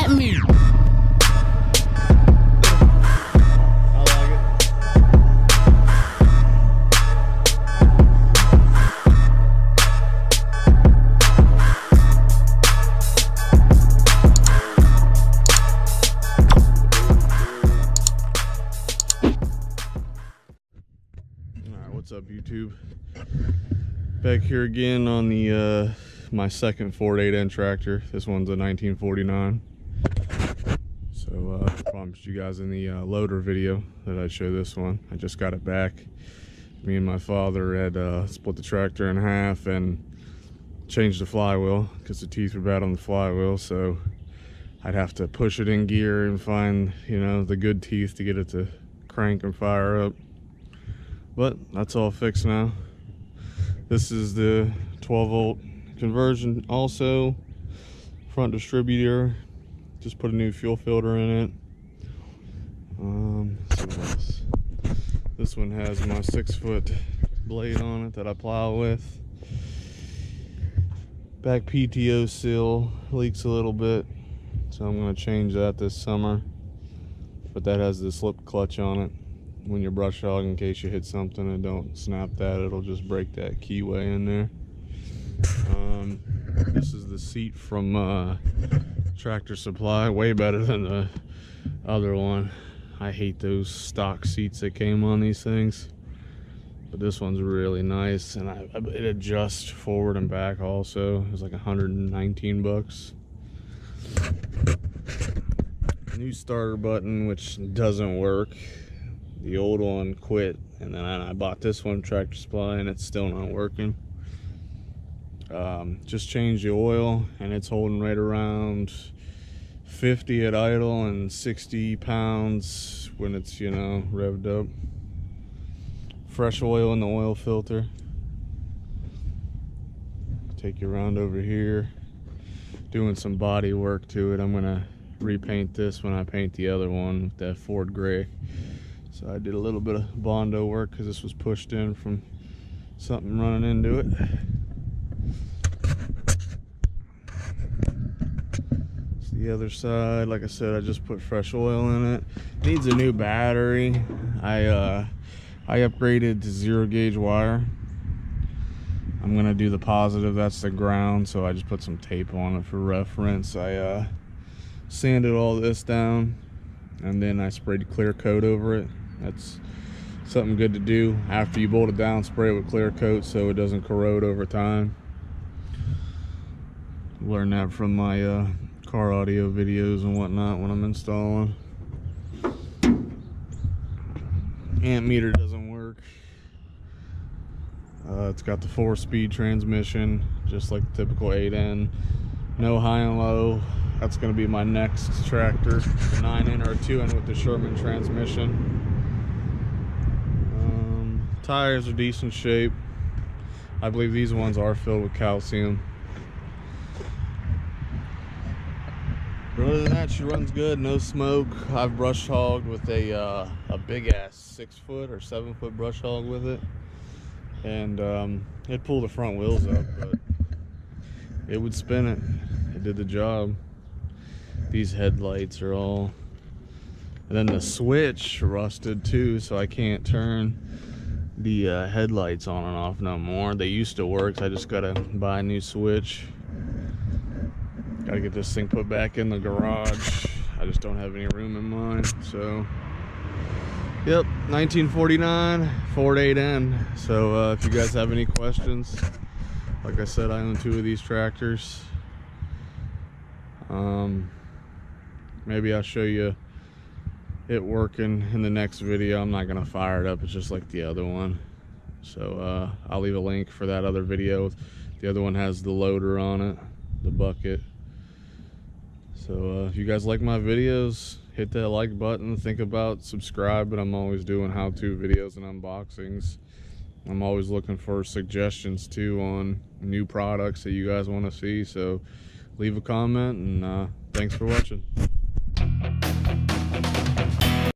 at me. What's up, YouTube? Back here again on the my second 4.8N tractor. This one's a 1949. So I promised you guys in the loader video that I'd show this one. I just got it back. Me and my father had split the tractor in half and changed the flywheel because the teeth were bad on the flywheel. So I'd have to push it in gear and find, you know, the good teeth to get it to crank and fire up. But that's all fixed now. This is the 12-volt conversion also. Front distributor. Just put a new fuel filter in it. Let's see what else. This one has my 6-foot blade on it that I plow with. Back PTO seal leaks a little bit, so I'm going to change that this summer. But that has the slip clutch on it. When you're brush hog, in case you hit something and don't snap that, it'll just break that keyway in there. This is the seat from Tractor Supply, way better than the other one. I hate those stock seats that came on these things, but this one's really nice, and it adjusts forward and back also. It was like 119 bucks. New starter button, which doesn't work. The old one quit, and then I bought this one, Tractor Supply, and it's still not working. Just changed the oil, and it's holding right around 50 at idle and 60 pounds when it's, you know, revved up. Fresh oil in the oil filter. Take you around over here. Doing some body work to it. I'm gonna repaint this when I paint the other one with that Ford gray. So I did a little bit of Bondo work because this was pushed in from something running into it. It's the other side. Like I said, I just put fresh oil in it. Needs a new battery. I upgraded to 0-gauge wire. I'm gonna do the positive, that's the ground, so I just put some tape on it for reference. I sanded all this down, and then I sprayed clear coat over it. That's something good to do after you bolt it down. Spray it with clear coat so it doesn't corrode over time. Learned that from my car audio videos and whatnot when I'm installing. Amp meter doesn't work. It's got the 4-speed transmission, just like the typical 8N. No high and low. That's going to be my next tractor, a 9N or a 2N with the Sherman transmission. Tires are decent shape. I believe these ones are filled with calcium. But other than that, she runs good, no smoke. I've brush hogged with a big ass 6-foot or 7-foot brush hog with it, and it'd pull the front wheels up, but it would spin it. It did the job. These headlights are all, and then the switch rusted too, so I can't turn the headlights on and off no more. They used to work, so I just gotta buy a new switch. Gotta get this thing put back in the garage. I just don't have any room in mine. So yep, 1949 Ford 8N. So if you guys have any questions, like I said, I own 2 of these tractors. Maybe I'll show you it working in the next video. I'm not gonna fire it up, it's just like the other one. So I'll leave a link for that other video. The other one has the loader on it, the bucket. So if you guys like my videos, hit that like button. Think about subscribing. I'm always doing how-to videos and unboxings. I'm always looking for suggestions too on new products that you guys want to see. So leave a comment, and thanks for watching.